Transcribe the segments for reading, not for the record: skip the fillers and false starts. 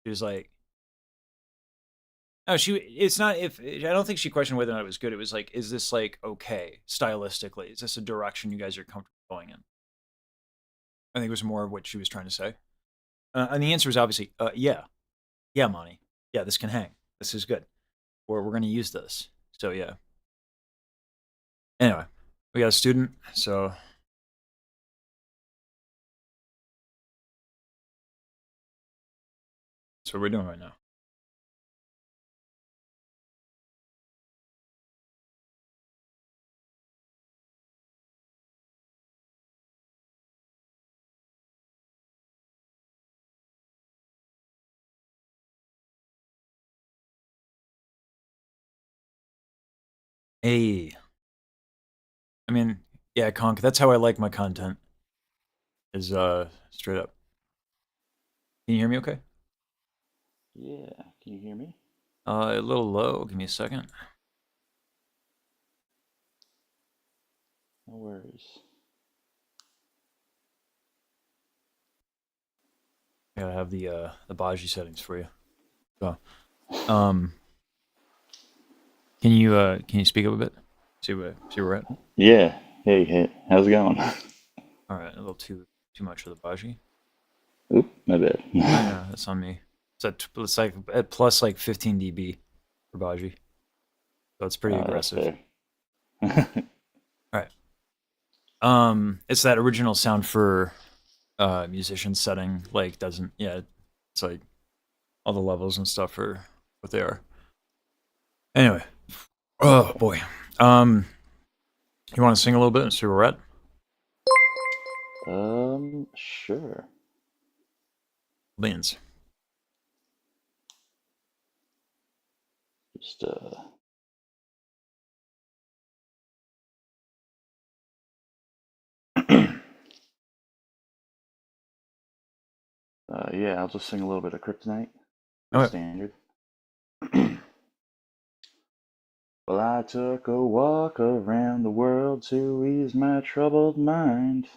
She was like, no, it's not, if, I don't think she questioned whether or not it was good. It was like, is this like, okay, stylistically? Is this a direction you guys are comfortable going in? I think it was more of what she was trying to say. And the answer was obviously, yeah. Yeah, Monty. Yeah, this can hang. This is good. We're going to use this. So, yeah. Anyway, we got a student, so that's what we're doing right now. Hey, I mean, yeah, Conk, that's how I like my content, is straight up. Can you hear me okay? Yeah, can you hear me? A little low. Give me a second. No worries. I gotta have the Baji settings for you. So, um, can you speak up a bit? See where we're at. Yeah. Hey, how's it going? All right, a little too much for the Baji. Oop, my bad. Oh yeah, that's on me. It's like at plus like 15 dB for Baji, so it's pretty That's aggressive. fair. All right. It's that original sound for musician setting. Like doesn't, yeah. It's like all the levels and stuff are what they are. Anyway, oh boy. You want to sing a little bit and see where we're at? Sure. Beans. Just yeah, I'll just sing a little bit of Kryptonite, the Okay. standard. Well, I took a walk around the world to ease my troubled mind.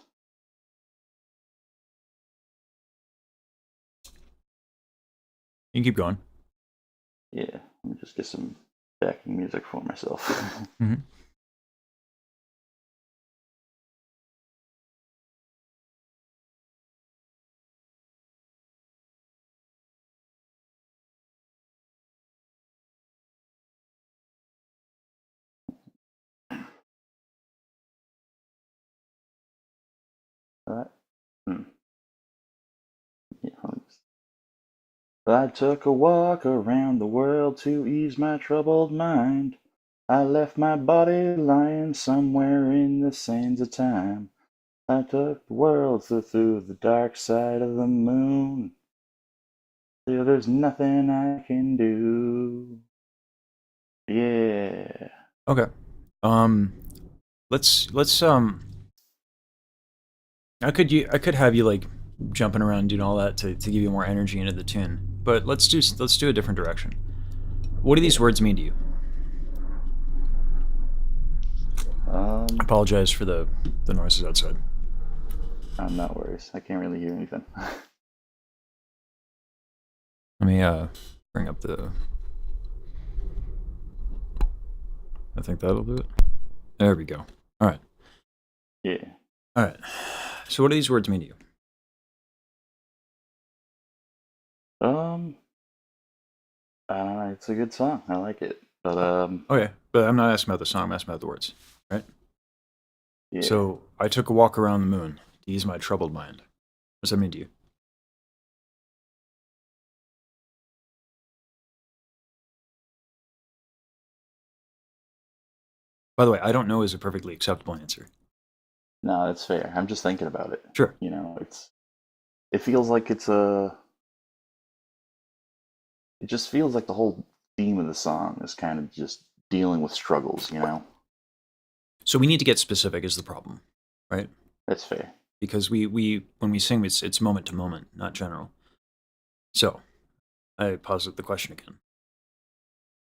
You can keep going. Yeah, let me just get some backing music for myself. Mm-hmm. All right. Yeah, I took a walk around the world to ease my troubled mind. I left my body lying somewhere in the sands of time. I took the world through the dark side of the moon. Still, there's nothing I can do. Yeah. Okay. Um, let's. I could have you like jumping around doing all that to give you more energy into the tune. But let's do a different direction. What do these Yeah. words mean to you? I Um, apologize for the noises outside. I'm not worried. I can't really hear anything. Let me bring up the. I think that'll do it. There we go. All right. Yeah. All right. So what do these words mean to you? Um, it's a good song. I like it. But Okay, but I'm not asking about the song. I'm asking about the words. Right. yeah. So I took a walk around the moon to ease my troubled mind. What does that mean to you? By the way, I don't know is a perfectly acceptable answer. No, that's fair. I'm just thinking about it. Sure. You know, it feels like it's a it just feels like the whole theme of the song is kind of just dealing with struggles, you know? So we need to get specific is the problem, right? That's fair. Because we when we sing, it's moment to moment, not general. So I posit the question again.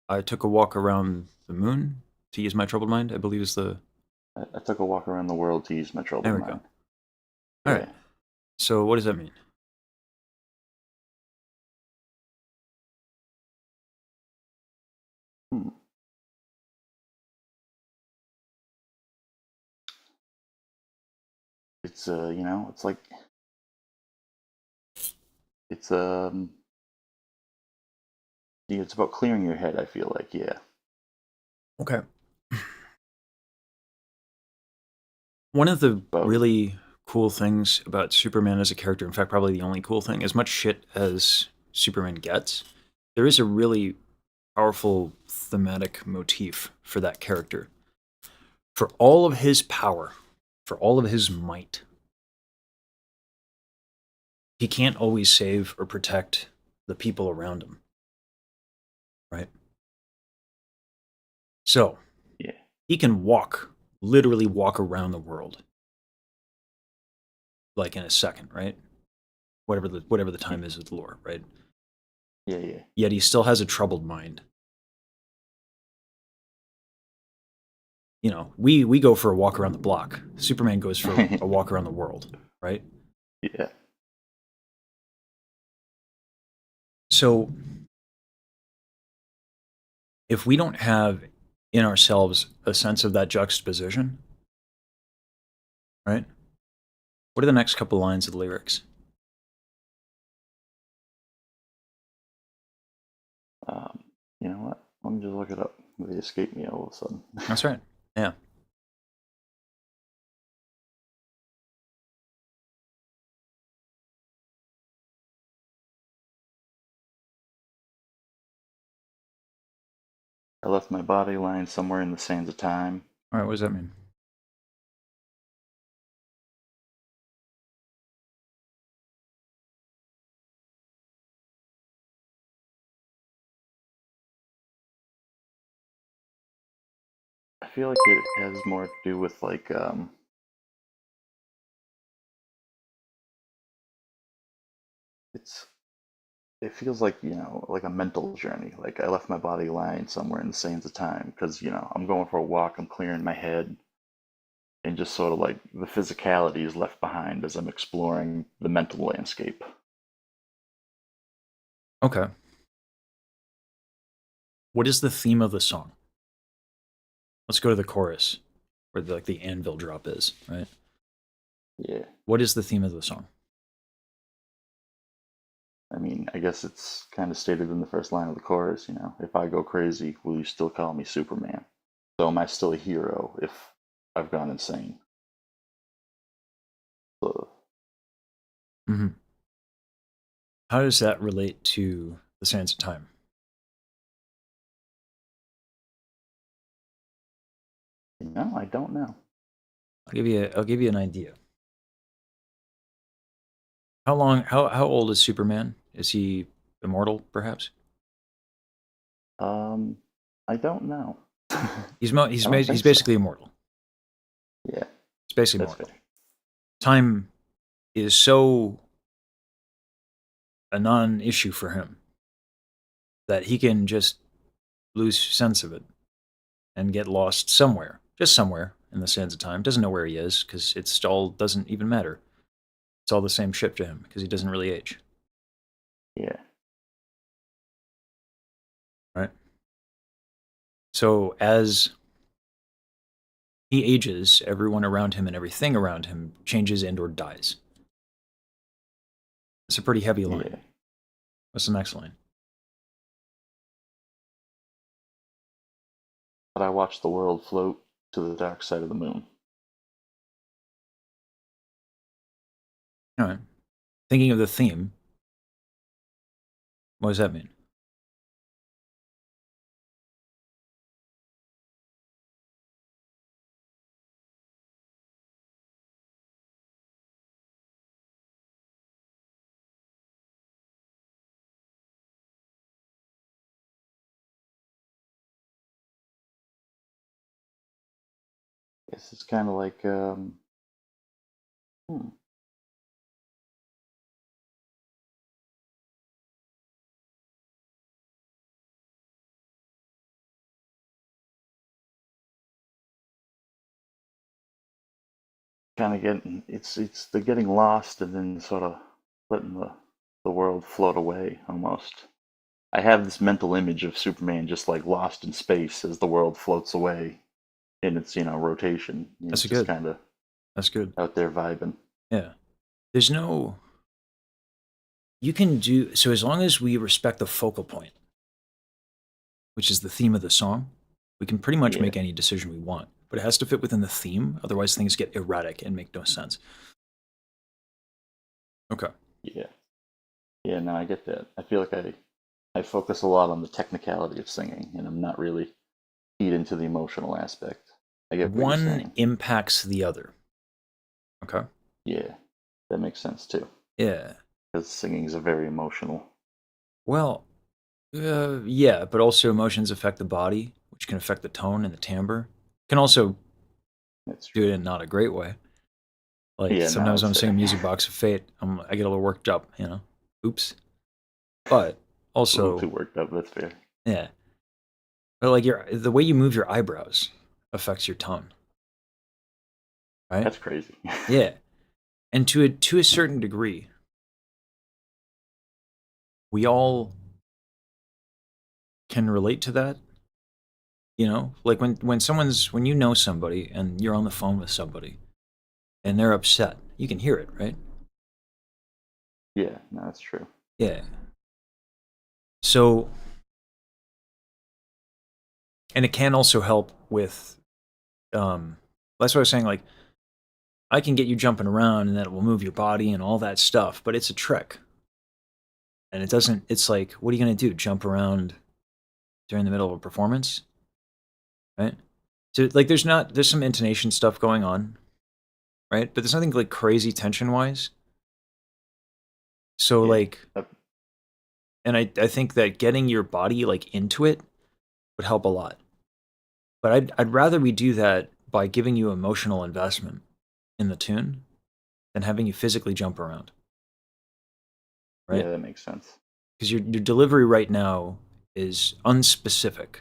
I took a walk around the moon to ease my troubled mind. I believe is the. I took a walk around the world to ease my There troubled we go. mind. All right. Yeah. So what does that mean? it's you know, it's like it's yeah, it's about clearing your head. I feel like, yeah. Okay. One of the But really cool things about Superman as a character, in fact, probably the only cool thing, as much shit as Superman gets, there is a really powerful thematic motif for that character. For all of his power, for all of his might, he can't always save or protect the people around him. Right? So, yeah, he can literally walk around the world like in a second, right? Whatever the time is with lore, right? yeah. Yet he still has a troubled mind. You know, we go for a walk around the block. Superman goes for a walk around the world, right? Yeah. So if we don't have in ourselves a sense of that juxtaposition, right? What are the next couple lines of the lyrics? You know what? Let me just look it up. They escaped me all of a sudden. That's right. Yeah. I left my body lying somewhere in the sands of time. All right. What does that mean? I feel like it has more to do with like it's it feels like, you know, like a mental journey. Like I left my body lying somewhere in the sands of time because, you know, I'm going for a walk, I'm clearing my head, and just sort of like the physicality is left behind as I'm exploring the mental landscape. Okay. What is the theme of the song? Let's go to the chorus, where the anvil drop is, right? Yeah. What is the theme of the song? I mean, I guess it's kind of stated in the first line of the chorus, you know, if I go crazy, will you still call me Superman? So am I still a hero if I've gone insane? So, Mm-hmm. How does that relate to the Sands of Time? you know, I don't know. I'll give you an idea. How old is Superman? Is he immortal, perhaps? Um, I don't know. I don't He's think so. basically immortal. Yeah, He's basically that's immortal. fair. Time is so a non-issue for him that he can just lose sense of it and get lost somewhere, just somewhere in the sands of time. Doesn't know where he is because it's all doesn't even matter. It's all the same ship to him because he doesn't really age, Yeah, right? So as he ages, everyone around him and everything around him changes and or dies. It's a pretty heavy line. yeah. What's the next line? But I watched the world float to the dark side of the moon. All right. Thinking of the theme, what does that mean? Guess it's kind of like, hmm, kind of getting it's the getting lost and then sort of letting the world float away almost. I have this mental image of Superman just like lost in space as the world floats away in its, you know, rotation. You know, That's just good. kind of That's good. out there vibing. Yeah. There's no. You can do so as long as we respect the focal point, which is the theme of the song. We can pretty much Yeah. make any decision we want, but it has to fit within the theme. Otherwise, things get erratic and make no sense. Okay. Yeah. Yeah, no, I get that. I feel like I focus a lot on the technicality of singing, and I'm not really keyed into the emotional aspect. I get what you're One saying. impacts the other. Okay. Yeah, that makes sense too. Yeah. Because singing is a very emotional. Well, yeah, but also emotions affect the body, which can affect the tone and the timbre. Can also That's do true. it in not a great way. Like Yeah, no, sometimes that's I'm fair. singing Music Box of Fate, I get a little worked up, you know. Oops. But It's a little also, too worked up. That's fair. yeah. But like the way you move your eyebrows affects your tone, right? That's crazy. Yeah. And to a certain degree, we all can relate to that. You know, like when you know somebody and you're on the phone with somebody and they're upset, you can hear it, right? Yeah, no, that's true. Yeah. So, and it can also help with, that's what I was saying. Like, I can get you jumping around and that will move your body and all that stuff, but it's a trick. And it doesn't, it's like, what are you going to do? Jump around during the middle of a performance? Right? So, like, there's some intonation stuff going on, right? But there's nothing like crazy tension wise. So, Yeah. like, and I think that getting your body like into it would help a lot. But I'd rather we do that by giving you emotional investment in the tune than having you physically jump around, right? Yeah, that makes sense. Because your delivery right now is unspecific,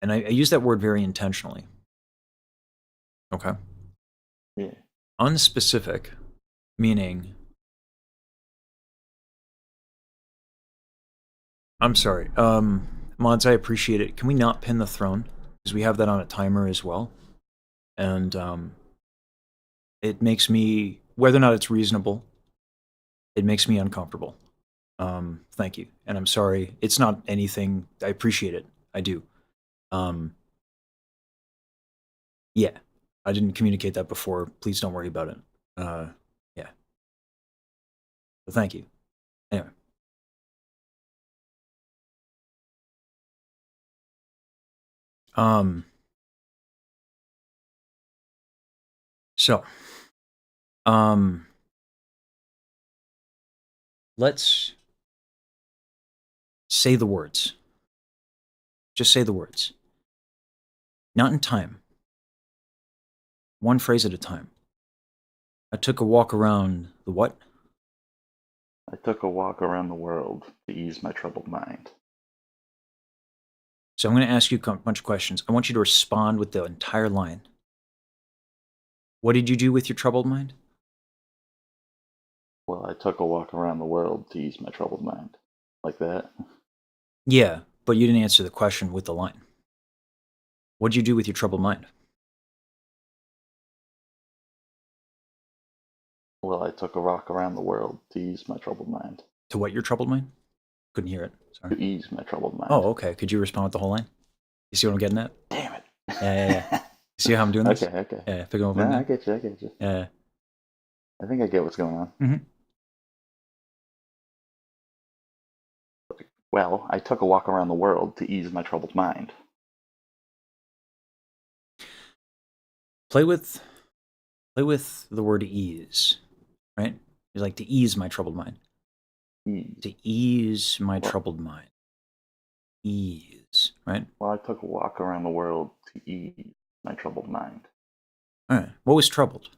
and I use that word very intentionally. Okay, Yeah. unspecific meaning. I'm sorry, mods. I appreciate it. Can we not pin the throne because we have that on a timer as well, and it makes me, whether or not it's reasonable, it makes me uncomfortable. Thank you, and I'm sorry. It's not anything. I appreciate it. I do. Um, yeah, I didn't communicate that before. Please don't worry about it. Yeah. So thank you. Anyway. Um. So. Um. Let's say the words. Just say the words. Not in time. One phrase at a time. I took a walk around the what? I took a walk around the world to ease my troubled mind. So I'm going to ask you a bunch of questions. I want you to respond with the entire line. What did you do with your troubled mind? Well, I took a walk around the world to ease my troubled mind. Like that? Yeah, but you didn't answer the question with the line. What did you do with your troubled mind? Well, I took a walk around the world to ease my troubled mind. To what your troubled mind? Couldn't hear it. Sorry. To ease my troubled mind. Oh, okay. Could you respond with the whole line? You see what I'm getting at? Damn it. Yeah. See how I'm doing this? Okay. Yeah, picking up No, on I that. get you. Yeah. I think I get what's going on. Mhm. Well, I took a walk around the world to ease my troubled mind. Play with the word ease, right? It's like to ease my troubled mind. Ease. To ease my Well- troubled mind. Ease, right? Well, I took a walk around the world to ease my troubled mind. All right. What was troubled?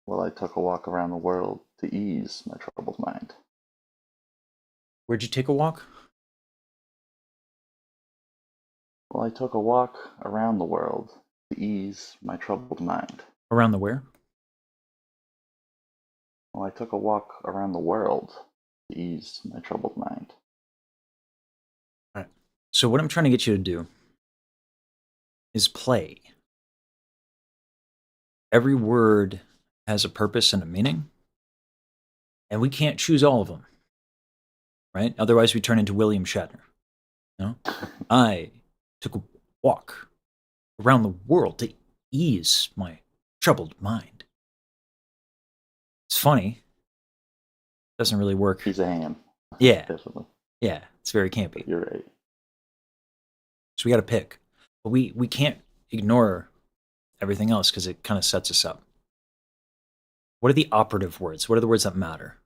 Well, I took a walk around the world to ease my troubled mind. Where'd you take a walk? Well, I took a walk around the world to ease my troubled mind. Around the where? Well, I took a walk around the world to ease my troubled mind. All right. So what I'm trying to get you to do is play. Every word has a purpose and a meaning, and we can't choose all of them, right? Otherwise, we turn into William Shatner. You know? I took a walk around the world to ease my troubled mind. It's funny. Doesn't really work. He's a ham. Yeah. Definitely. Yeah, it's very campy. You're right. So we got to pick. But we can't ignore everything else because it kind of sets us up. What are the operative words? What are the words that matter?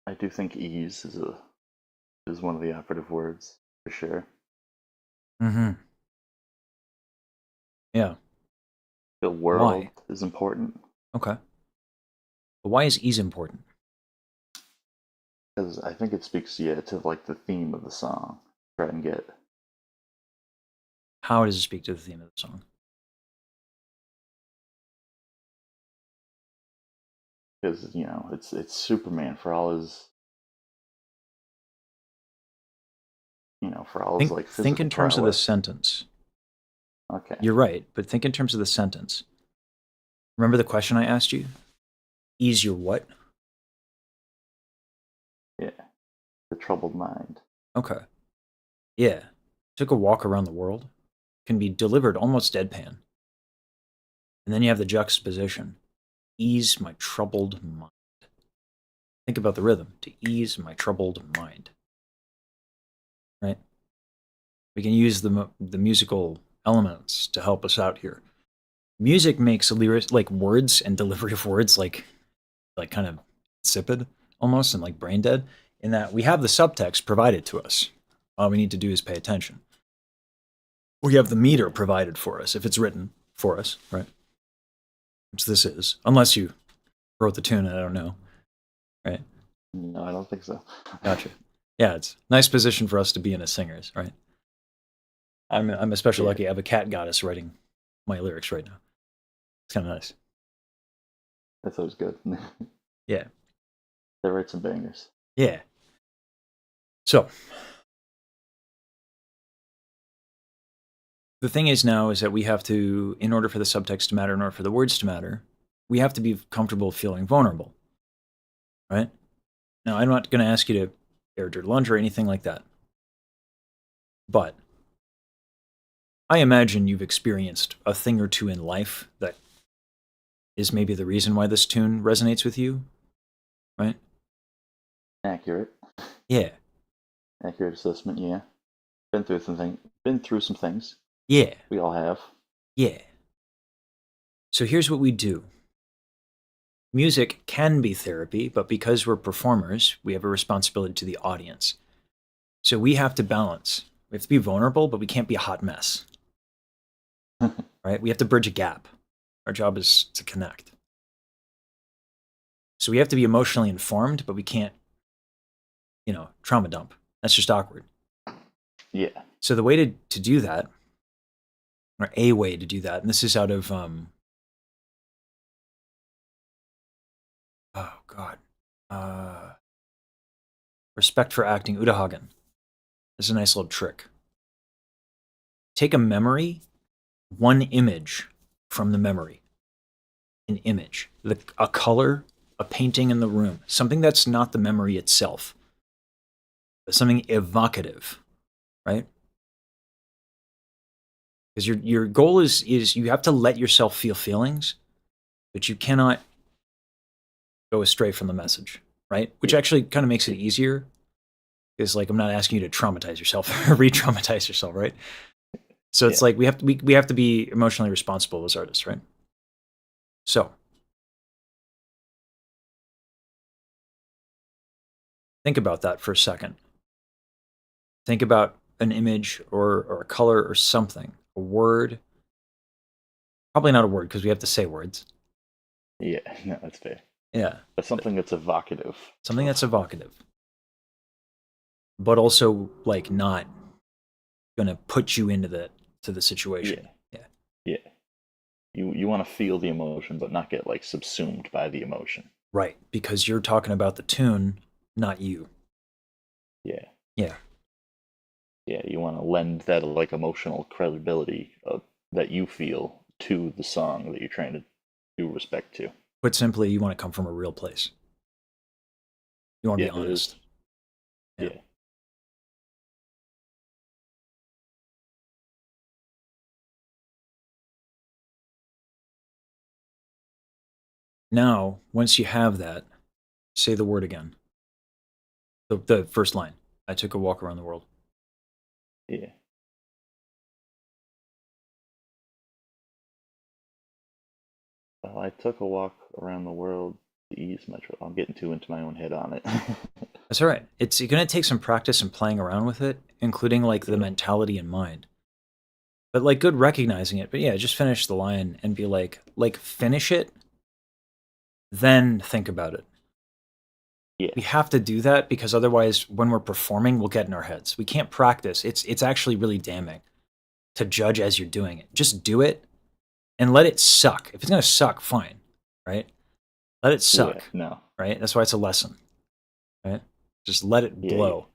I do think ease is one of the operative words for sure. Mm-hmm. Yeah. The world is important. Okay. But why is ease important? Because I think it speaks to like the theme of the song. Try and get. How does it speak to the theme of the song? Because it's Superman for all his for all his like physical think in terms of the prowess. sentence. Okay. You're right, but think in terms of the sentence. Remember the question I asked you? Ease your what? Yeah. The troubled mind. Okay. Yeah. Took a walk around the world. Can be delivered almost deadpan. And then you have the juxtaposition. Ease my troubled mind. Think about the rhythm. To ease my troubled mind. Right? We can use the musical elements to help us out here. Music makes lyrics, like words and delivery of words, like kind of insipid almost and like brain dead, in that we have the subtext provided to us. All we need to do is pay attention. We have the meter provided for us if it's written for us, right? Which this is, unless you wrote the tune and I don't know, right? No, I don't think so. Gotcha. Yeah, it's a nice position for us to be in as singers, right? I'm especially lucky. I have a cat goddess writing my lyrics right now. It's kind of nice. That's always good. Yeah. They write some bangers. Yeah. So the thing is now is that we have to, in order for the subtext to matter, in order for the words to matter, we have to be comfortable feeling vulnerable, right? Now, I'm not going to ask you to air dirty laundry or anything like that. But I imagine you've experienced a thing or two in life that is maybe the reason why this tune resonates with you, right? Accurate. Yeah. Accurate assessment, yeah. Been through some things. Yeah. We all have. Yeah. So here's what we do. Music can be therapy, but because we're performers, we have a responsibility to the audience. So we have to balance. We have to be vulnerable, but we can't be a hot mess. Right? We have to bridge a gap. Our job is to connect. So we have to be emotionally informed, but we can't, trauma dump. That's just awkward. Yeah. So the way to do that, or a way to do that, and this is out of Respect for Acting, Uta Hagen. This is a nice little trick. Take a memory, one image from the memory. An image, a color, a painting in the room, something that's not the memory itself, but something evocative, right? Because your goal is you have to let yourself feel feelings, but you cannot go astray from the message, right? Which actually kind of makes it easier. Because like I'm not asking you to traumatize yourself or re-traumatize yourself, right? So it's like we have to be emotionally responsible as artists, right? So think about that for a second. Think about an image or a color or something, a word. Probably not a word because we have to say words. Yeah, no, that's fair. Yeah. But something that's evocative. Something that's evocative. But also like not gonna put you into the situation. Yeah. You want to feel the emotion but not get like subsumed by the emotion. Right, because you're talking about the tune, not you. Yeah. Yeah. Yeah, you want to lend that like emotional credibility that you feel to the song that you're trying to do respect to. Put simply, you want to come from a real place. You want to Yeah, be it is. honest. Yeah. Yeah. Now, once you have that, say the word again. The first line. I took a walk around the world. Yeah. Well, I took a walk around the world to ease my trouble. I'm getting too into my own head on it. That's all right. It's going to take some practice and playing around with it, including like the Yeah. mentality in mind. But like good recognizing it. But yeah, just finish the line and be like finish it, then think about it. Yeah. We have to do that because otherwise when we're performing, we'll get in our heads. We can't practice. It's actually really damning to judge as you're doing it. Just do it and let it suck. If it's going to suck, fine, right? Let it suck, Yeah. No. right? That's why it's a lesson, right? Just let it Yeah. blow.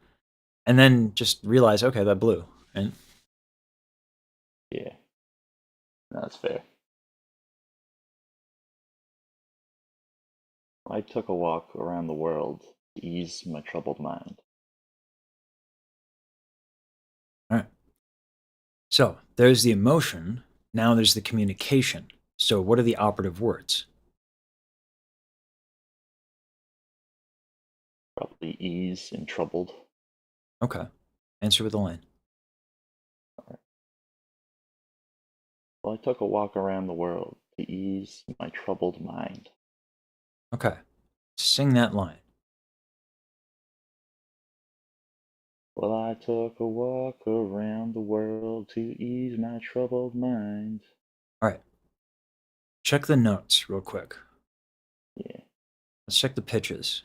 And then just realize, okay, that blew. And Yeah. No, that's fair. I took a walk around the world to ease my troubled mind. all right. So there's the emotion. Now there's the communication. So what are the operative words? Probably ease and troubled. Okay. Answer with a line. Well, I took a walk around the world to ease my troubled mind. Okay. Sing that line. Well, I took a walk around the world to ease my troubled mind. All right. Check the notes real quick. Yeah. Let's check the pitches.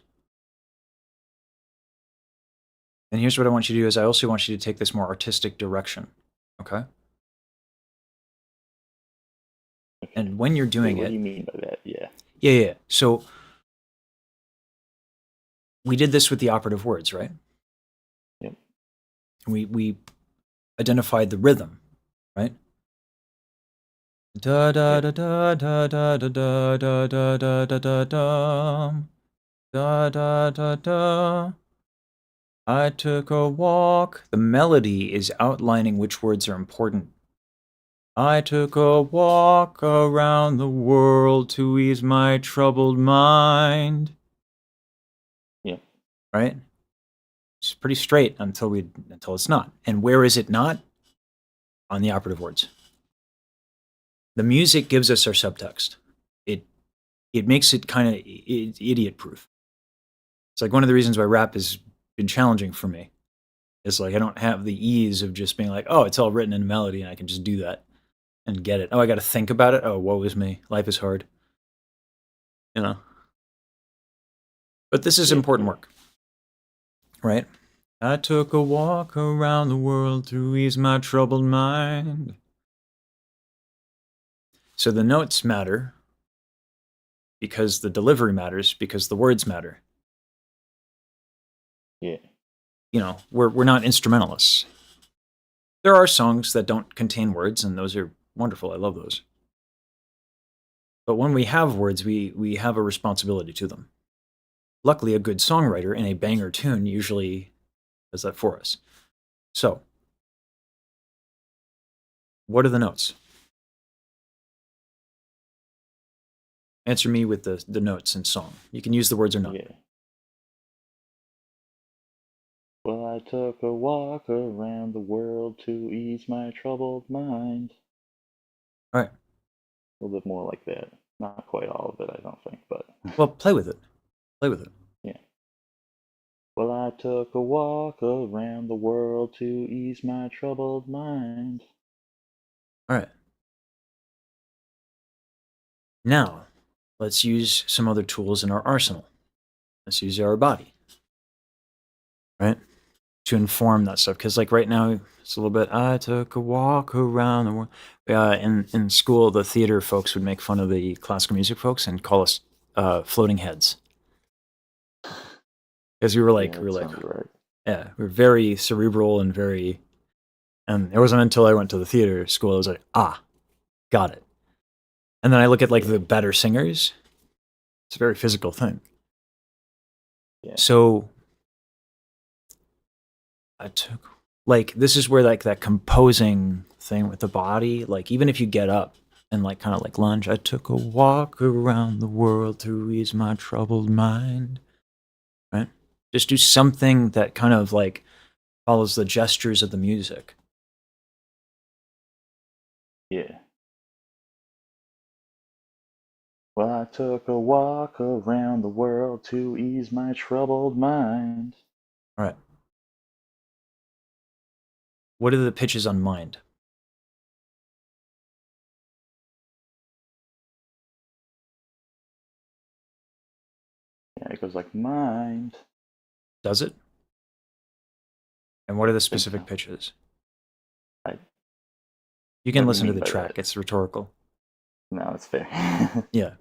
And here's what I want you to do is I also want you to take this more artistic direction. Okay? Okay. And when you're doing What it, do you mean by that? Yeah. yeah. So we did this with the operative words, right? Yep. We identified the rhythm, right? Da da da da da da da da da da da da da da da da da. I took a walk. The melody is outlining which words are important. I took a walk around the world to ease my troubled mind. Yep. Right? It's pretty straight until it's not. And where is it not? On the operative words. The music gives us our subtext. It makes it kind of idiot proof. It's like one of the reasons why rap has been challenging for me. It's like I don't have the ease of just being like, oh, it's all written in melody and I can just do that and get it. Oh, I got to think about it. Oh, woe is me. Life is hard. You know? But this is important work, right? I took a walk around the world to ease my troubled mind. So the notes matter because the delivery matters because the words matter. Yeah. You know, we're not instrumentalists. There are songs that don't contain words, and those are wonderful. I love those. But when we have words, we have a responsibility to them. Luckily, a good songwriter in a banger tune usually does that for us. So, what are the notes? Answer me with the notes in song. You can use the words or not. Yeah. Well, I took a walk around the world to ease my troubled mind. All right. A little bit more like that. Not quite all of it, I don't think, but. Well, play with it. Play with it. Yeah. Well, I took a walk around the world to ease my troubled mind. All right. Now, let's use some other tools in our arsenal. Let's use our body, right? To inform that stuff. Because like right now, it's a little bit, I took a walk around the world. In school, the theater folks would make fun of the classical music folks and call us floating heads. because we were Yeah, like, that sounds right. yeah, we were very cerebral and very. And it wasn't until I went to the theater school I was like, got it. And then I look at like Yeah. the better singers. It's a very physical thing. Yeah. So I took like this is where like that composing thing with the body, like even if you get up and like kind of like lunge, I took a walk around the world to ease my troubled mind. Right? Just do something that kind of like follows the gestures of the music. Yeah. Well, I took a walk around the world to ease my troubled mind. All right. What are the pitches on mind? Yeah, it goes like mind. Does it? And what are the Think specific so. pitches? I, You can what do you listen to mean the by track. that? It's rhetorical. No, it's fair. Yeah.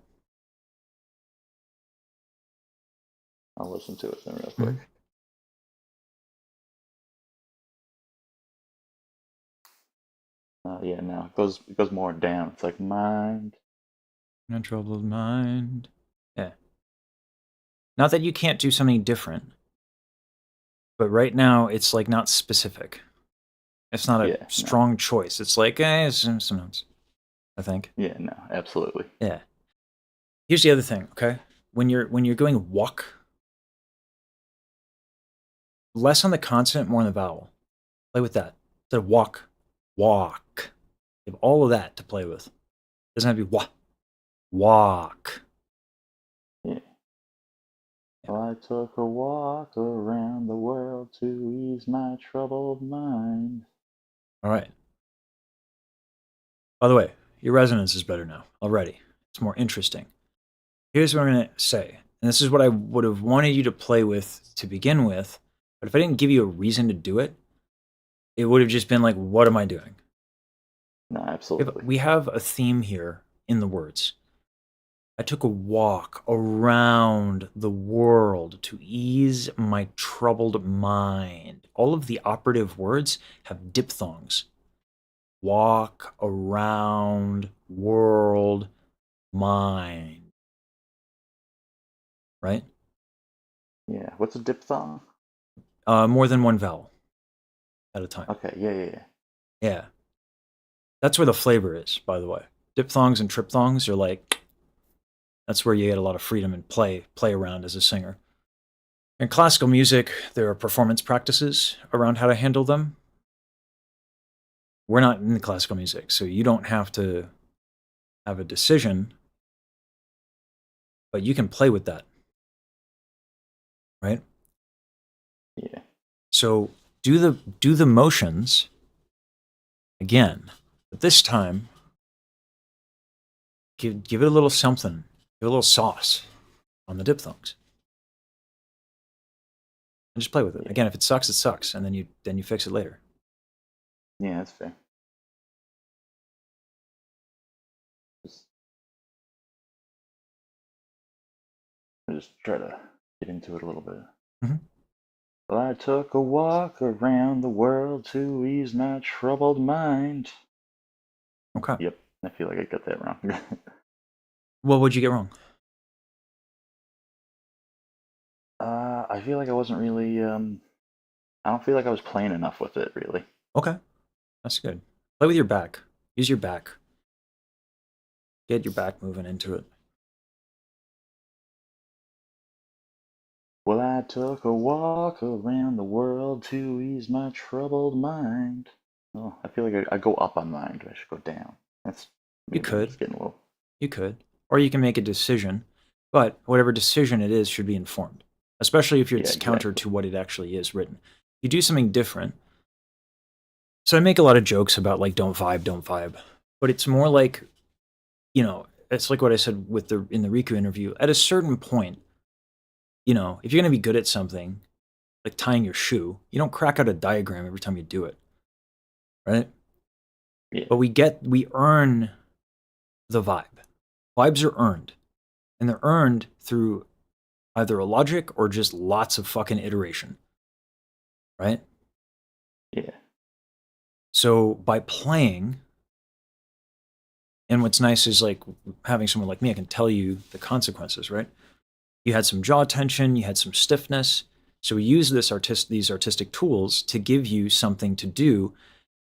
I'll listen to it then real Mhm. quick. Yeah, no, it goes more down. It's like mind. No troubled mind. Yeah. Not that you can't do something different, but right now it's like not specific. It's not a Yeah, no. strong choice. It's like, sometimes, I think. Yeah, no, absolutely. Yeah. Here's the other thing, okay? When you're going walk, less on the consonant, more on the vowel. Play with that. Instead of walk, walk. You have all of that to play with. It doesn't have to be walk. Yeah. Well, I took a walk around the world to ease my troubled mind. All right. By the way, your resonance is better now already. It's more interesting. Here's what I'm going to say. And this is what I would have wanted you to play with to begin with. But if I didn't give you a reason to do it, it would have just been like, what am I doing? No, absolutely. We have a theme here in the words. I took a walk around the world to ease my troubled mind. All of the operative words have diphthongs. Walk around world mind. Right? Yeah. What's a diphthong? More than one vowel at a time. Okay. Yeah. Yeah. That's where the flavor is, by the way. Diphthongs and triphthongs are like, that's where you get a lot of freedom and play around as a singer. In classical music, there are performance practices around how to handle them. We're not in classical music, so you don't have to have a decision, but you can play with that. Right? Yeah. So do the motions again, but this time give it a little something, give it a little sauce on the diphthongs. And just play with it. Yeah. Again, if it sucks, it sucks, and then you fix it later. Yeah, that's fair. Just try to get into it a little bit. Mhm. Well, I took a walk around the world to ease my troubled mind. Okay. Yep, I feel like I got that wrong. Well, what'd you get wrong? I feel like I wasn't really. I don't feel like I was playing enough with it, really. Okay, that's good. Play with your back. Use your back. Get your back moving into it. Well, I took a walk around the world to ease my troubled mind. Oh, I feel like I go up on mind. I should go down. That's You maybe I'm could. just getting a little. You could. Or you can make a decision, but whatever decision it is should be informed, especially if it's counter exactly. to what it actually is written. You do something different. So I make a lot of jokes about like don't vibe, but it's more like, it's like what I said with in the Riku interview. At a certain point, if you're going to be good at something, like tying your shoe, you don't crack out a diagram every time you do it, right? Yeah. But we earn the vibe. Vibes are earned, and they're earned through either a logic or just lots of fucking iteration, right? Yeah. So by playing, and what's nice is like having someone like me, I can tell you the consequences, right? You had some jaw tension, you had some stiffness. So we use these artistic tools to give you something to do,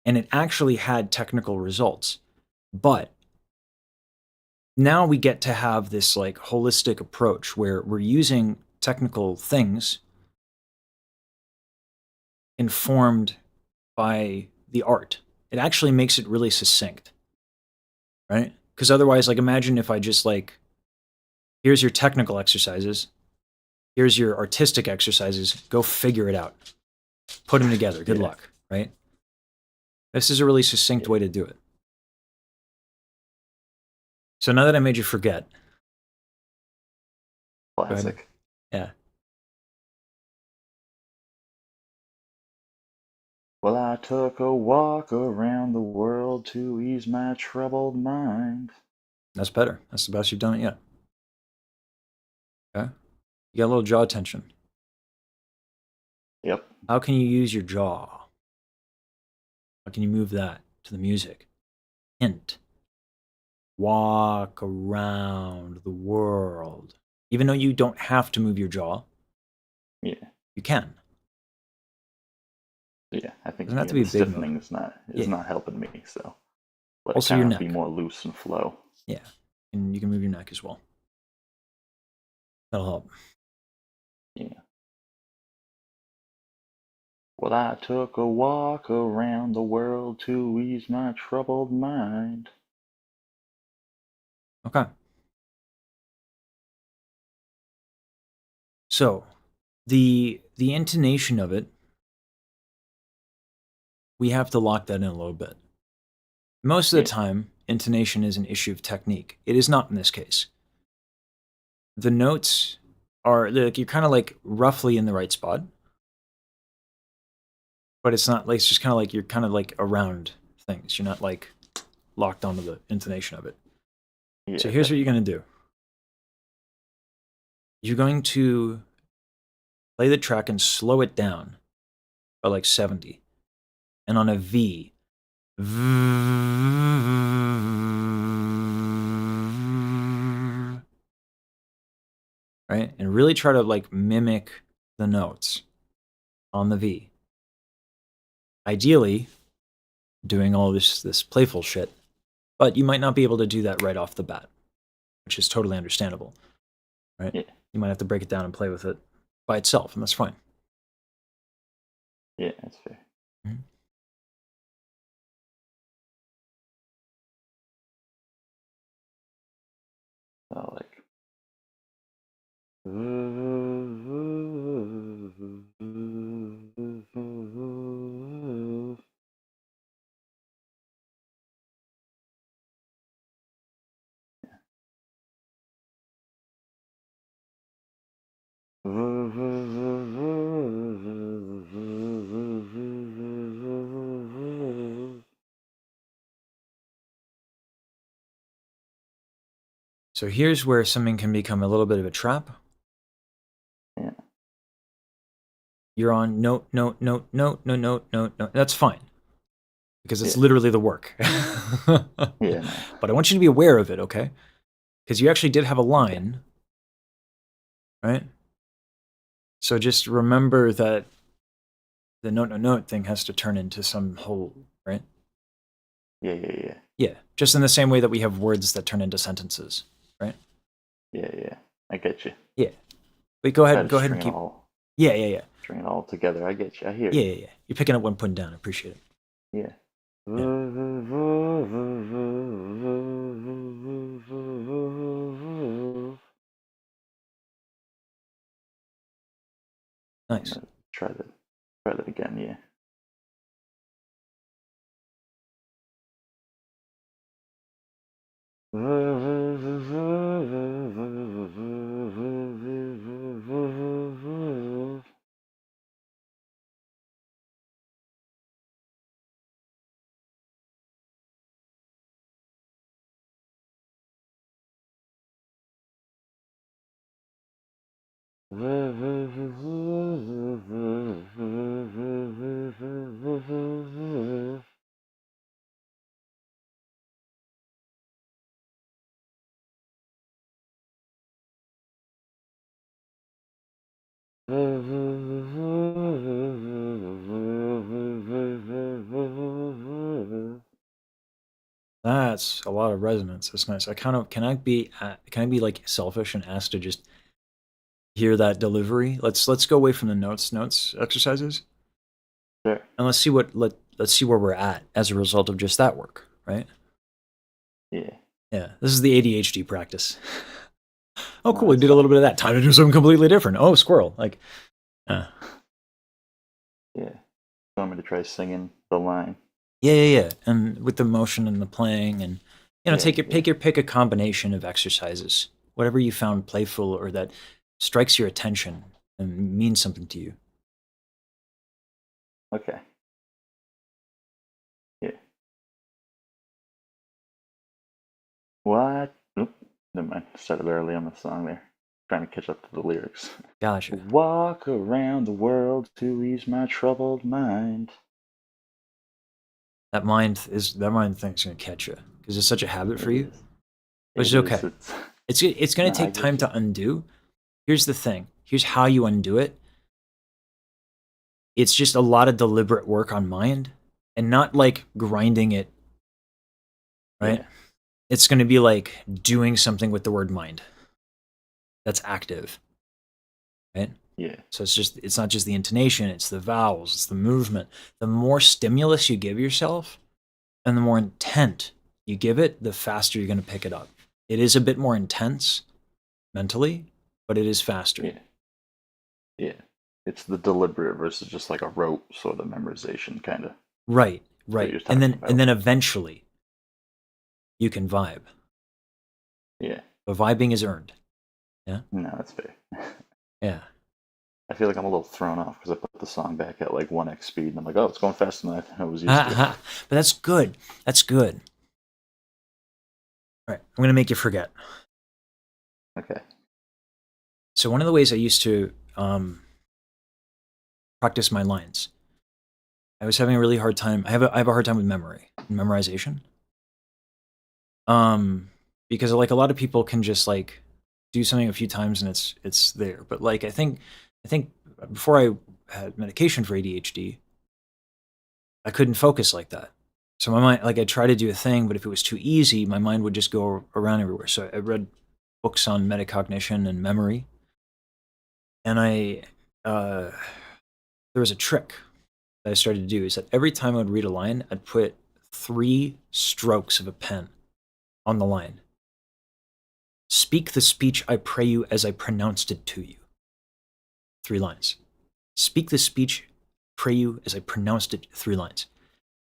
and it actually had technical results. But now we get to have this like holistic approach where we're using technical things informed by the art. It actually makes it really succinct, right? Because otherwise, like, imagine if I just like, here's your technical exercises, here's your artistic exercises, go figure it out, put them together, good luck, right? This is a really succinct way to do it. So now that I made you forget, Classic. yeah. Well, I took a walk around the world to ease my troubled mind. That's better. That's the best you've done it yet. Okay. You got a little jaw tension. Yep. How can you use your jaw? How can you move that to the music? Hint. Walk around the world. Even though you don't have to move your jaw, Yeah. you can. Yeah. I think Doesn't have to the be a big stiffening motion. is not helping me. So let it Also your kind of neck. be more loose and flow. Yeah. And you can move your neck as well. That'll help. Yeah. Well, I took a walk around the world to ease my troubled mind. Okay. So the intonation of it, we have to lock that in a little bit. Most of the time, intonation is an issue of technique. It is not in this case. The notes are like, you're kind of like roughly in the right spot, but it's not like, it's just kind of like you're kind of like around things. You're not like locked onto the intonation of it. Yeah, So here's what you're going to do. You're going to play the track and slow it down by like 70. And on a V, right? And really try to like mimic the notes on the V. Ideally, doing all this playful shit, but you might not be able to do that right off the bat, which is totally understandable, right? Yeah. You might have to break it down and play with it by itself, and that's fine. Yeah, that's fair. Mhm. So like. So here's where something can become a little bit of a trap. Yeah. You're on note, note, note, note, note, note, note, note. That's fine, because it's Yeah. literally the work. Yeah, no. But I want you to be aware of it, okay? Because you actually did have a line, right? So just remember that the note, note, note thing has to turn into some whole, right? Yeah, yeah, yeah. Yeah, just in the same way that we have words that turn into sentences, right? Yeah, yeah. I get you. Yeah. But go Try ahead, to go ahead and string it keep. all Yeah, yeah, yeah, string it all together. I get you. I hear yeah, you. yeah, yeah. You're picking up what I'm putting down. I appreciate it. Yeah. Yeah. Nice. Try that again, yeah. That's a lot of resonance. That's nice. Can I be like selfish and ask to just hear that delivery? Let's go away from the notes exercises, Sure. and let's see where we're at as a result of just that work, right? Yeah. Yeah, this is the ADHD practice. Oh, cool. We That's did a little bit of that. Time to do something completely different. Oh, squirrel. Like, Yeah. You want me to try singing the line? yeah. And with the motion and the playing, and Yeah, pick a combination of exercises, whatever you found playful or that strikes your attention and means something to you. Okay. Yeah. What? Oop, never mind. Started early on the song there. Trying to catch up to the lyrics. Gotcha. Walk around the world to ease my troubled mind. That mind thing's gonna catch you because it's such a habit for you, is. which is It okay. It's gonna No, I take get time you. to undo. Here's the thing. Here's how you undo it. It's just a lot of deliberate work on mind and not like grinding it, right? Yeah. It's going to be like doing something with the word mind that's active, right? Yeah. So it's not just the intonation, it's the vowels, it's the movement. The more stimulus you give yourself and the more intent you give it, the faster you're going to pick it up. It is a bit more intense mentally, but it is faster. Yeah. Yeah. It's the deliberate versus just like a rote sort of memorization kind of. Right. you're And talking about. then eventually you can vibe. Yeah. But vibing is earned. Yeah. No, that's fair. Yeah. I feel like I'm a little thrown off because I put the song back at like 1x speed and I'm like, oh, it's going faster than I was used to. But that's good. That's good. All right. I'm going to make you forget. Okay. So one of the ways I used to practice my lines, I was having a really hard time. I have a hard time with memorization. Because like a lot of people can just like do something a few times and it's there. But like I think before I had medication for ADHD, I couldn't focus like that. So my mind, like I tried to do a thing, but if it was too easy, my mind would just go around everywhere. So I read books on metacognition and memory, and there was a trick that I started to do is that every time I would read a line, I'd put 3 strokes of a pen on the line. Speak the speech I pray you as I pronounced it to you. 3 lines. Speak the speech, pray you as I pronounced it, 3 lines.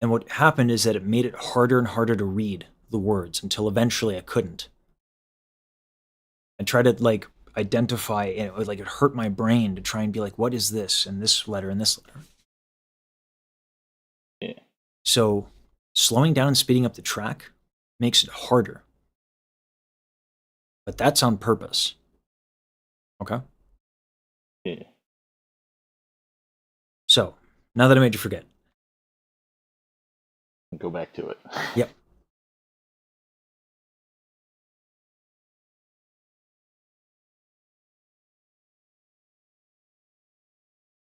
And what happened is that it made it harder and harder to read the words until eventually I couldn't. I tried to like identify, and it would like it hurt my brain to try and be like, what is this and this letter and this letter? Yeah. So slowing down and speeding up the track makes it harder. But that's on purpose. Okay? Yeah. So now that I made you forget. Go back to it. Yep.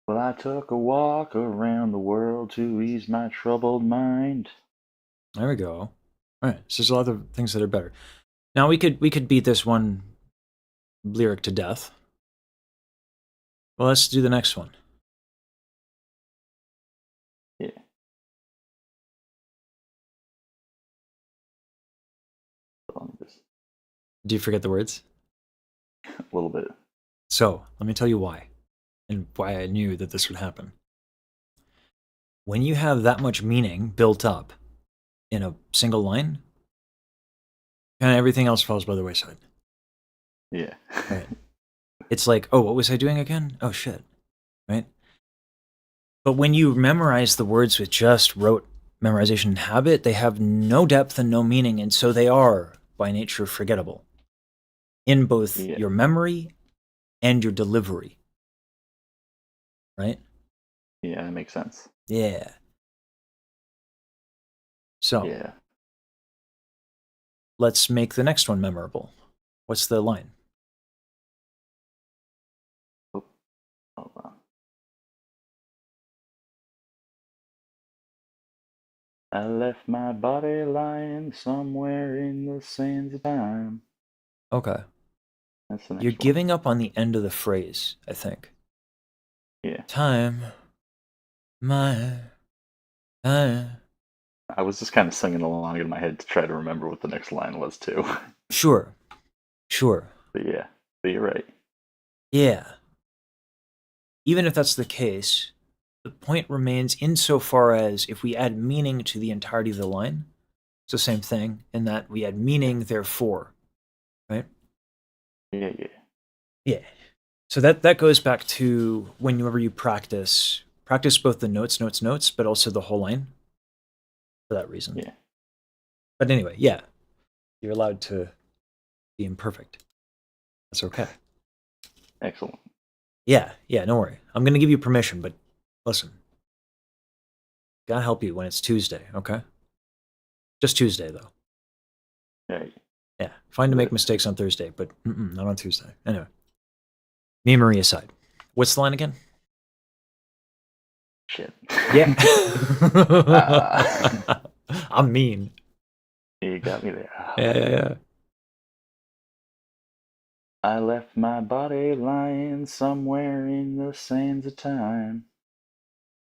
Well, I took a walk around the world to ease my troubled mind. There we go. All right. So there's a lot of things that are better. Now we could beat this one lyric to death. Well, let's do the next one. Yeah. Do you forget the words? A little bit. So let me tell you why, and why I knew that this would happen. When you have that much meaning built up in a single line, kind of everything else falls by the wayside. Yeah. Right. It's like, oh, what was I doing again? Oh, shit. Right? But when you memorize the words with just rote memorization habit, they have no depth and no meaning, and so they are, by nature, forgettable in both your memory and your delivery. Right? Yeah, that makes sense. Yeah. So Yeah. let's make the next one memorable. What's the line? Oh, hold on. I left my body lying somewhere in the sands of time. Okay. That's the next You're one. giving up on the end of the phrase, I think. Yeah. Time. My. Time. I was just kind of singing along in my head to try to remember what the next line was too. Sure. Sure. But yeah, but you're right. Yeah. Even if that's the case, the point remains insofar as if we add meaning to the entirety of the line, it's the same thing in that we add meaning, therefore, right? Yeah, yeah. Yeah. So that goes back to whenever you practice both the notes, but also the whole line for that reason. Yeah. But anyway, yeah, you're allowed to be imperfect. That's okay. Excellent. Yeah, no worry. I'm gonna give you permission, but listen, gotta help you when it's Tuesday, okay? Just Tuesday though. Right. Yeah, fine to make mistakes on Thursday, but not on Tuesday. Anyway, me and Marie aside. What's the line again? Shit. Yeah. I'm mean. You got me there. Yeah. I left my body lying somewhere in the sands of time.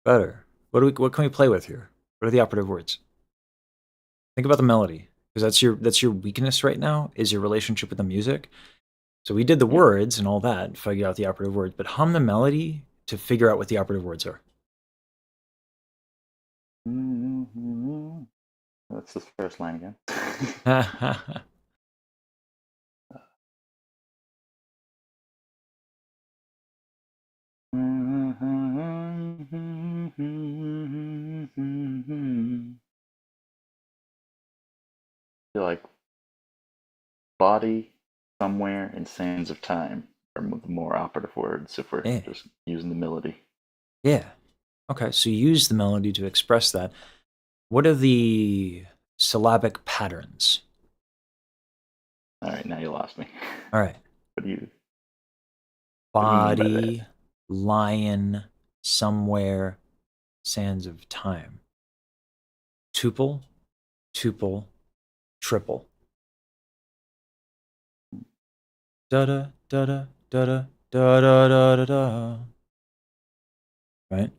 Better. What can we play with here? What are the operative words? Think about the melody, because that's your weakness right now, is your relationship with the music. So we did the words and all that, figure out the operative words, but hum the melody to figure out what the operative words are. Mm-hmm. That's the first line again. Feel like body, somewhere, and sands of time are the more operative words if we're Yeah. just using the melody. Yeah. Okay, so you use the melody to express that. What are the syllabic patterns? All right, now you lost me. All right. What do you mean by Body, that? lion, somewhere, sands of time. Tuple, tuple, triple. Da da da da da da da da da da. Right?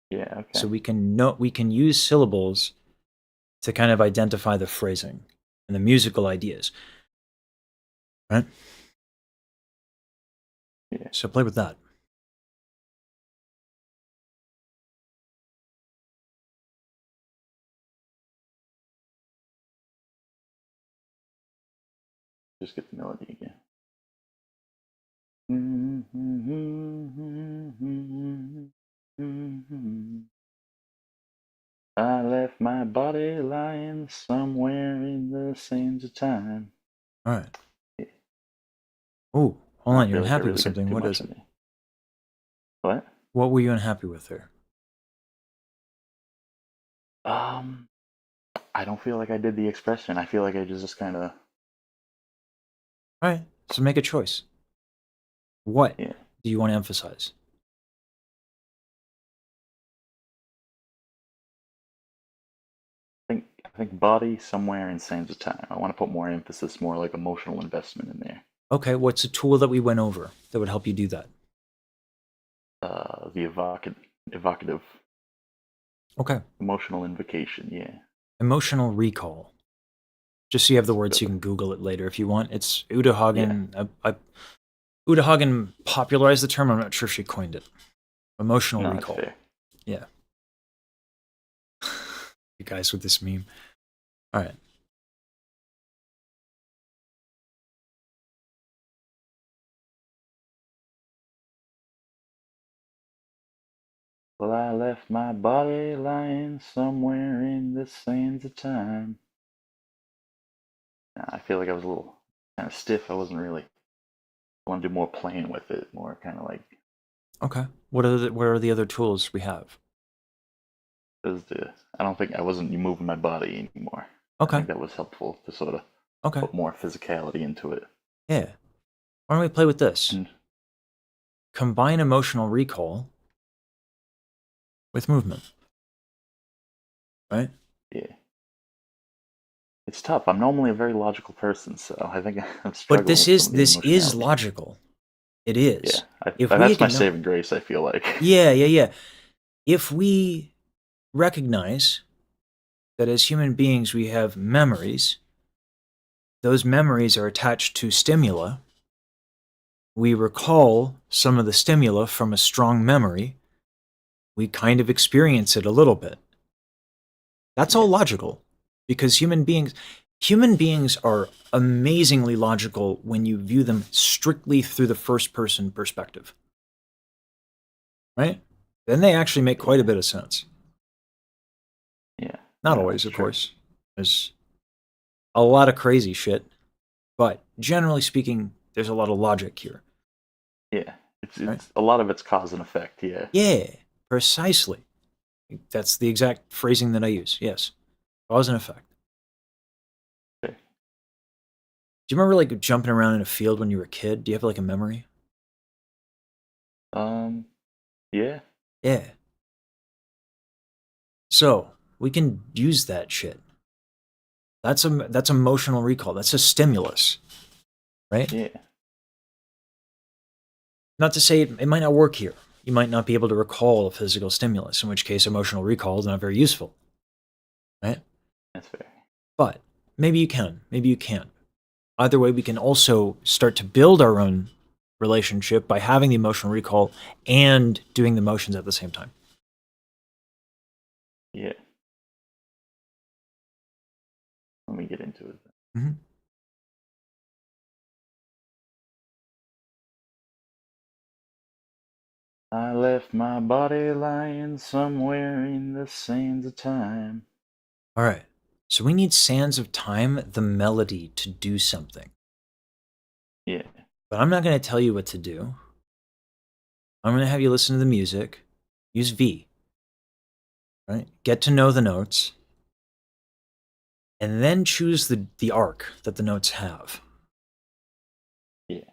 Yeah, okay. So we can use syllables to kind of identify the phrasing and the musical ideas. Right? Yeah. So play with that. Just get the melody again. I left my body lying somewhere in the sands of time. All right. Yeah. Oh, hold on. You're I feel like I unhappy really with get something. too What much is it? of it. What? What were you unhappy with there? I don't feel like I did the expression. I feel like I just kind of. All right. So make a choice. What Yeah. do you want to emphasize? I think body somewhere in sands of time. I want to put more emphasis, more like emotional investment in there. Okay. What's a tool that we went over that would help you do that? The evocative, Okay. emotional invocation. Yeah. Emotional recall. Just so you have the words, you can Google it later if you want. It's Uta Hagen. Uta Hagen popularized the term. I'm not sure if she coined it. Emotional No, recall. that's fair. Yeah. You guys with this meme. All right. Well, I left my body lying somewhere in the sands of time. I feel like I was a little kind of stiff. I wasn't really I want to do more playing with it, more kind of like Okay. What are the other tools we have? I don't think I wasn't moving my body anymore. I Okay. think that was helpful to sort of Okay. put more physicality into it. Yeah. Why don't we play with this? And Combine emotional recall with movement. Right? yeah, it's tough. I'm normally a very logical person, so I think I'm But struggling with some of the this is emotionality. logical. It is. Yeah, If we that's my acknow- saving grace. I feel like. Yeah. If we recognize that as human beings we have memories, those memories are attached to stimula. We recall some of the stimula from a strong memory. We kind of experience it a little bit. That's all logical, because human beings are amazingly logical when you view them strictly through the first person perspective. Right? Then they actually make quite a bit of sense. Yeah. Not Yeah, always, of that's true. course. There's a lot of crazy shit, but generally speaking, there's a lot of logic here. Yeah, it's Right? a lot of it's cause and effect. Yeah. Yeah, precisely. That's the exact phrasing that I use. Yes. Cause and effect. Okay. Do you remember like jumping around in a field when you were a kid? Do you have like a memory? Yeah. Yeah. So we can use that shit. That's emotional recall. That's a stimulus, right? Yeah. Not to say it might not work here. You might not be able to recall a physical stimulus, in which case emotional recall is not very useful, right? That's fair. But maybe you can, maybe you can't. Either way, we can also start to build our own relationship by having the emotional recall and doing the motions at the same time. Yeah. Let me get into it. Mm-hmm. I left my body lying somewhere in the sands of time. All right. So we need Sands of Time, the melody, to do something. Yeah. But I'm not going to tell you what to do. I'm going to have you listen to the music. Use V. Right? Get to know the notes. And then choose the arc that the notes have. Yeah.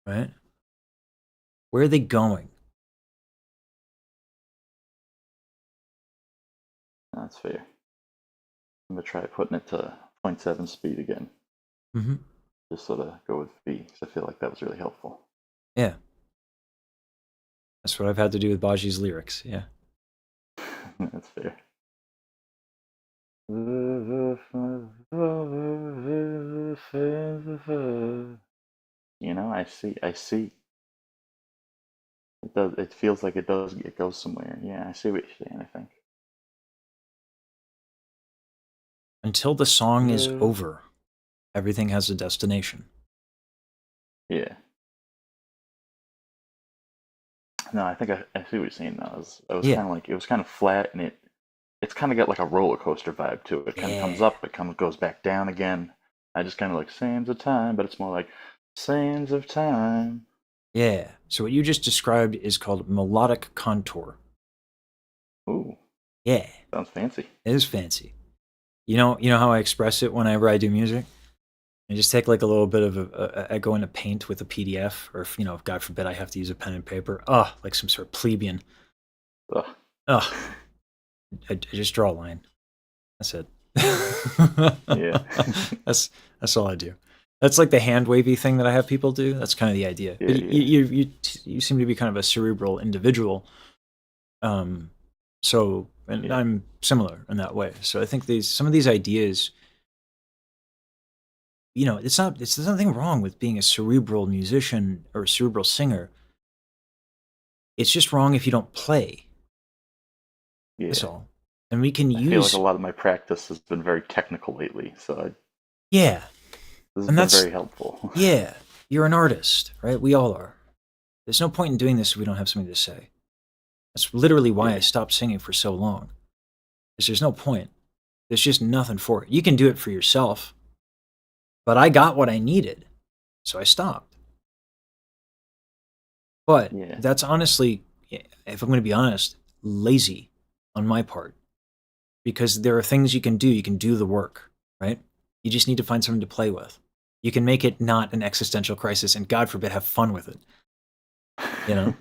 Right? Where are they going? That's fair. I'm gonna try putting it to 0.7 speed again. Mm-hmm. Just sort of go with V because I feel like that was really helpful. Yeah. That's what I've had to do with Baji's lyrics. Yeah. That's fair. You know, I see. It does. It feels like it does. It goes somewhere. Yeah, I see what you're saying. I think. Until the song is over, everything has a destination. Yeah. No, I think I see what you're saying now. I was Yeah. kind of like it was kind of flat, and it's kind of got like a roller coaster vibe to it. It kind of comes up, it kind of goes back down again. I just kind of like sands of time, but it's more like sands of time. Yeah. So what you just described is called melodic contour. Ooh, Yeah. sounds fancy. It is fancy. You know how I express it whenever I do music? I just take like a little bit of I go into Paint with a PDF, or if, God forbid I have to use a pen and paper. Like some sort of plebeian. Ugh. I just draw a line. That's it. Yeah. That's all I do. That's like the hand wavy thing that I have people do. That's kind of the idea. Yeah, But yeah. you seem to be kind of a cerebral individual. So Yeah. I'm similar in that way. So I think some of these ideas, there's nothing wrong with being a cerebral musician or a cerebral singer. It's just wrong if you don't play. Yeah. That's all. And we can I use. feel like a lot of my practice has been very technical lately, so Yeah. this has And been very helpful. Yeah. You're an artist, right? We all are. There's no point in doing this if we don't have something to say. That's literally why I stopped singing for so long. Because there's no point. There's just nothing for it. You can do it for yourself. But I got what I needed. So I stopped. But Yeah. that's honestly, if I'm going to be honest, lazy on my part, because there are things you can do. You can do the work, right? You just need to find something to play with. You can make it not an existential crisis, and God forbid, have fun with it. You know.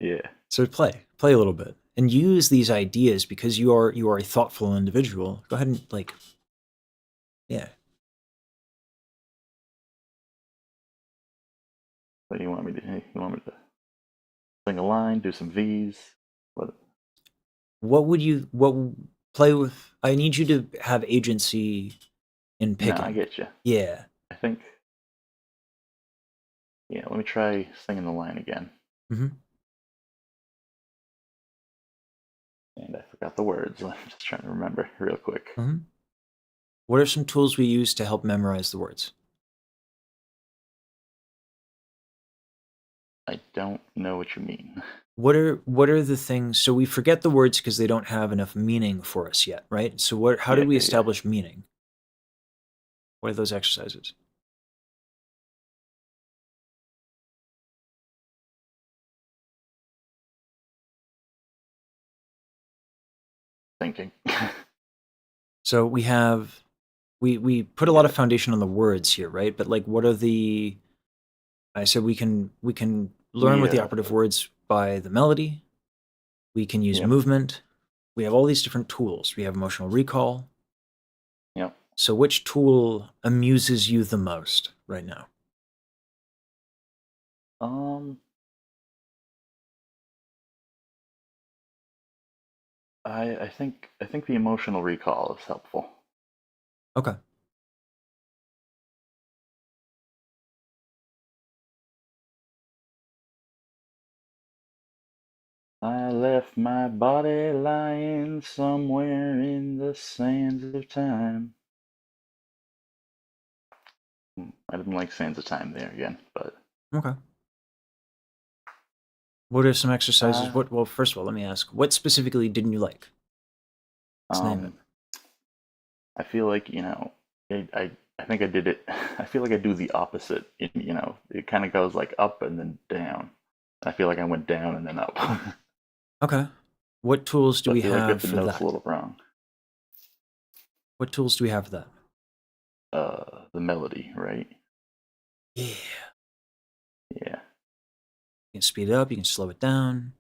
Yeah. So play a little bit, and use these ideas because you are a thoughtful individual. Go ahead and yeah. What do you want me to? You want me to sing a line, do some V's? What? What play with? I need you to have agency in No, picking. I get you. Yeah. I think. Yeah, let me try singing the line again. Mm-hmm. And I forgot the words. I'm just trying to remember real quick. Mm-hmm. What are some tools we use to help memorize the words? I don't know what you mean. What are the things? So we forget the words because they don't have enough meaning for us yet, right? So how do we Yeah. establish meaning? What are those exercises? Thinking. So we put a lot of foundation on the words here, right? But like, what are the? I said we can learn with the operative words by the melody. We can use Yep. movement. We have all these different tools. We have emotional recall. Yep. So which tool amuses you the most right now? I think the emotional recall is helpful. Okay. I left my body lying somewhere in the sands of time. I didn't like sands of time there again, but Okay. What are some exercises? Well, first of all, let me ask, what specifically didn't you like? Let's name it. I feel like, I think I did it. I feel like I do the opposite. It kind of goes like up and then down. I feel like I went down and then up. Okay. What tools do So I we feel like I have got the for notes that? a little wrong. What tools do we have for that? The melody, right? Yeah. Yeah. You can speed it up. You can slow it down.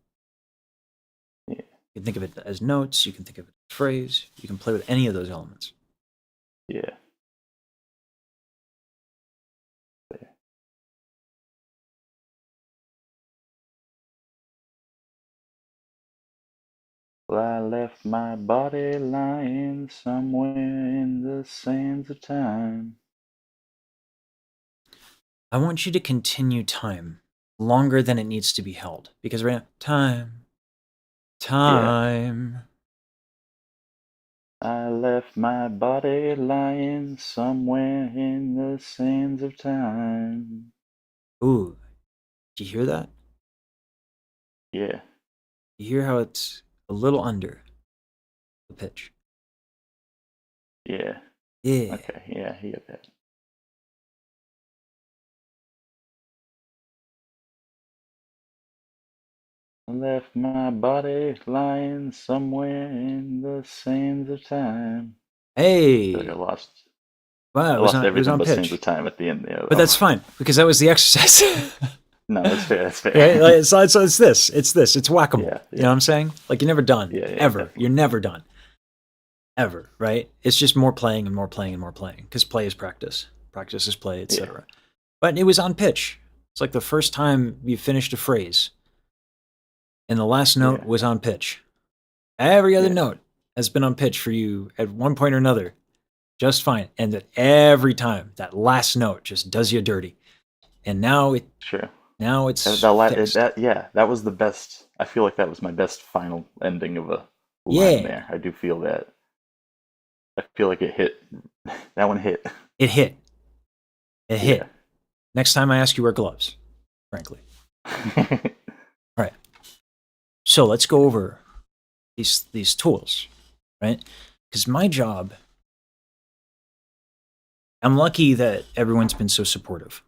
Yeah. You can think of it as notes. You can think of it as phrase. You can play with any of those elements. Yeah. Well, I left my body lying somewhere in the sands of time. I want you to continue time longer than it needs to be held. Because right now, time. I left my body lying somewhere in the sands of time. Ooh, do you hear that? Yeah. You hear how it's a little under the pitch? Yeah. Yeah. Okay. Yeah, he got that. I left my body lying somewhere in the sands of time. I feel like Hey. I lost. Wow, I it was lost on everything but sands pitch. of time at the end there. But that's fine because that was the exercise. No, that's fair. That's fair. Right? Like, it's this. It's whack-a-mole. Yeah, You know what I'm saying? Like you're never done. Yeah, Ever. definitely. You're never done. Ever, right? It's just more playing and more playing and more playing because play is practice. Practice is play, etc. Yeah. But it was on pitch. It's like the first time you finished a phrase and the last note was on pitch. Every other note has been on pitch for you at one point or another. Just fine. And that every time that last note just does you dirty. And now it's fixed. That was the best. I feel like that was my best final ending of a line there. I do feel that. I feel like it hit. That one hit. It hit. It hit. Next time I ask you, wear gloves, frankly. All right. So let's go over these tools, right? Because my job, I'm lucky that everyone's been so supportive.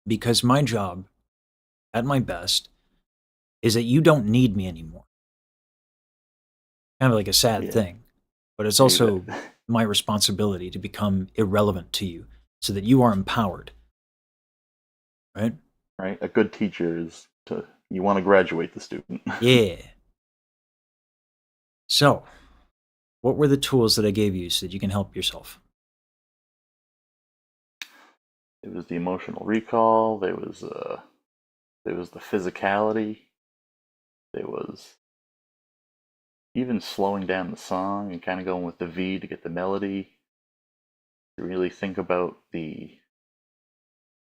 Because my job at my best is that you don't need me anymore. Kind of like a sad Yeah. thing, but it's Yeah, also my responsibility to become irrelevant to you so that you are empowered. Right? right. A good teacher is you want to graduate the student. Yeah. So, what were the tools that I gave you so that you can help yourself? It was the emotional recall. There was the physicality. There was even slowing down the song and kind of going with the V to get the melody. To really think about the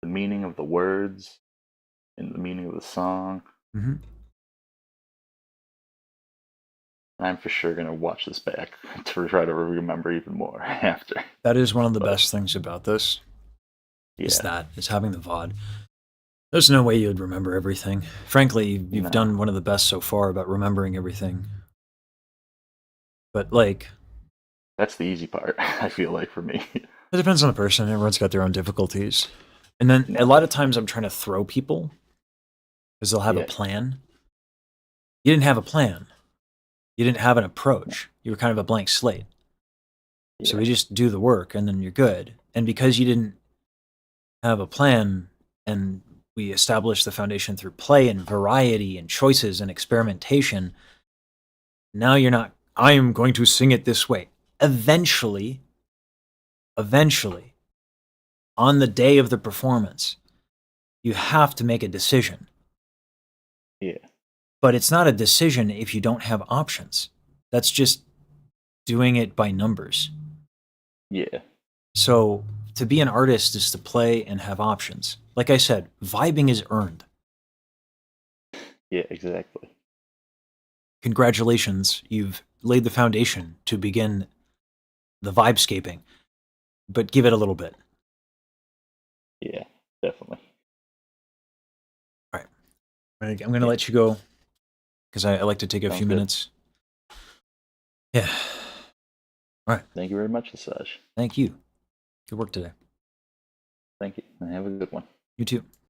meaning of the words and the meaning of the song. Mm-hmm. And I'm for sure gonna watch this back to try to remember even more after. That is one of the But best things about this. yeah, Is having the VOD. There's no way you'd remember everything. Frankly, you've no, done one of the best so far about remembering everything. But like, that's the easy part. I feel like for me. it depends on the person. Everyone's got their own difficulties. And then No. a lot of times I'm trying to throw people because they'll have a Yeah. plan. You didn't have a plan. You didn't have an approach. You were kind of a blank slate. So we just do the work and then you're good. And because you didn't have a plan and we established the foundation through play and variety and choices and experimentation, now you're not, I am going to sing it this way. Eventually, on the day of the performance, you have to make a decision. Yeah. But it's not a decision if you don't have options. That's just doing it by numbers. Yeah. So to be an artist is to play and have options. Like I said, vibing is earned. Yeah, exactly. Congratulations, you've laid the foundation to begin the vibescaping, but give it a little bit. Yeah, definitely. All right. I'm going to let you go because I like to take a Sounds few good. minutes. Yeah. All right. Thank you very much, Asaj. Thank you. Good work today. Thank you, and have a good one. You too.